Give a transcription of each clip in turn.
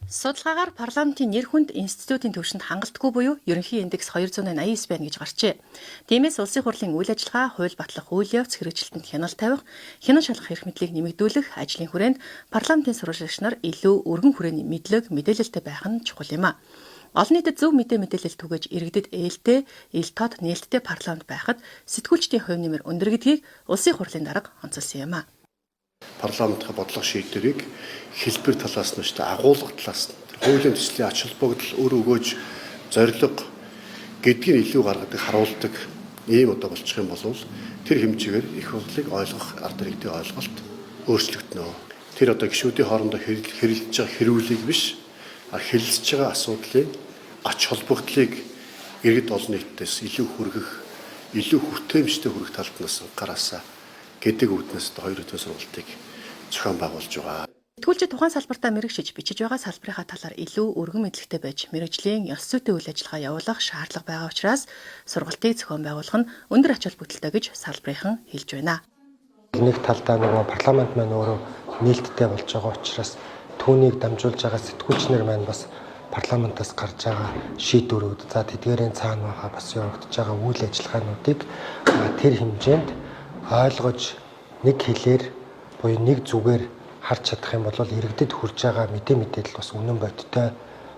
Судалгаагаар парламентын нэр хүнд институтын төвшөнд хангалтгүй буюу ерөнхий индекс 289 байна гэж гарчээ. Тиймээс улсын хурлын үйл ажиллагаа, хууль батлах үйл явц хэрэгжилтэнд хяналт тавих, хянан шалгах эрх мэдлийг нэмэгдүүлэх ажлын хүрээнд парламентын сурвалжлагч нар илүү өргөн хүрээний мэдлэг, мэдээлэлтэй байх нь чухал юм а. Олон нийтэд зөв мэдээлэл түгэж иргэдэд ээлтэй, ил тод нээлттэй парламент байхад сэтгүүлчдийн хувь нэмэр өндөр гэдгийг улсын хурлын дарга онцолсон юм а. Парламентын бодлого шийдвэрийг хэлбэр талаас нь агуулга талаас нь хуулийн төслийн ач холбогдол өр өгөөж зорилго гэдгийг илүү гаргадаг харуулдаг ийм болчих юм бол тэр хэмжээгээр их хурлыг ойлгох ард иргэдийн ойлголт өөрчлөгдөнө. Тэр гишүүдийн хоорондоо хэрэлдэж байгаа хэрүүлийг биш хэрэлцэж байгаа асуудлын ач холбогдлыг иргэд олон нийтээс илүү хүргэх, илүү хүртээмжтэй хүргэх талбарнаас гараасаа гэдэг үүднээс хоёр өдрийн сургалтыг зохион байгуулж байгаа. Сэтгүүлчид тухайн салбартаа мэрэгшиж бичиж байгаа салбарынхаа талаар илүү өргөн мэдлэгтэй байж мэрэгжлийн ёс зүйтэй үйл ажиллагаа явуулах шаардлага байгаа учраас сургалтыг зохион байгуулах нь өндөр ач холбогдолтой гэж салбарынхан хэлж байна. Нэг талдаа нөгөө парламент маань өөрөө нээлттэй болж байгаа учраас түүнийг дамжуулж байгаа сэтгүүлчнэр маань бас парламентаас гарч байгаа шийдвэрүүд за тэдгээрийн цаана байгаа бас явагдаж байгаа үйл ажиллагаануудыг тэр хэмжээнд ойлгож нэг хэлээр буюу нэг зүгээр харж чадах юм бол иргэдэд хүрж байгаа мэдээлэл бас үнэн бодиттой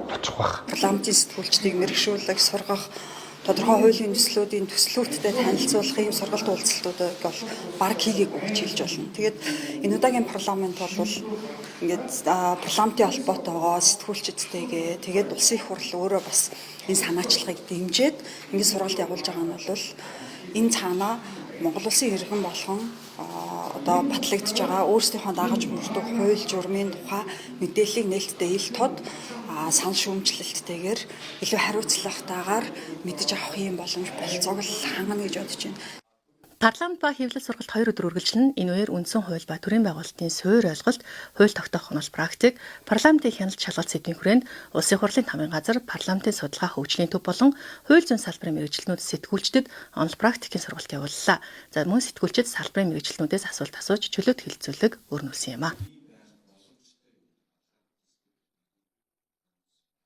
очих бах. Парламентын сэтгүүлчдийг мэрэгшүүлэх, сургах, тодорхой хуулийн төслүүдийн төслүүдтэй танилцуулах ийм сургалт уулзалтуудыг бол баг хийгээгүй гэж хэлж болно. Тэгээд энэ удаагийн парламент бол ингээд парламентын холбоотойгоо сэтгүүлчдтэйгээ тэгээд улсын их хурл өөрөө бас энэ санаачлагыг дэмжиж ингээд сургалт явуулж байгаа нь бол энэ цаанаа Монгол улсын иргэн болгон батлагдж байгаа өөрсдийнхөө дагаж мөрдөг хууль журмын тухай мэдээллийг нээлттэй ил тод санал шүүмжлэлттэйгээр илүү хариуцлагатайгаар мэдэж авах юм боломж болцоог л хангана гэж бодож байна. Парламент ба хэвлэл сургалт 2 өдөр үргэлжлэн энэ үеэр үндсэн хууль ба төрийн байгуулалтын суурь ойлголт, хууль тогтоох онол практик, парламентын хяналт шалгалт сэдвийн хүрээнд улсын хурлын тамгын газар, парламентын судалгаа хөгжлийн төв болон хууль зүйн салбарын мэргэжилтнүүд сэтгүүлчдэд онол практикийн сургалт явууллаа. За мөн сэтгүүлчид салбарын мэргэжилтнүүдээс асуулт асууж чөлөөт хэлэлцүүлэг өрнүүлсэн юм а.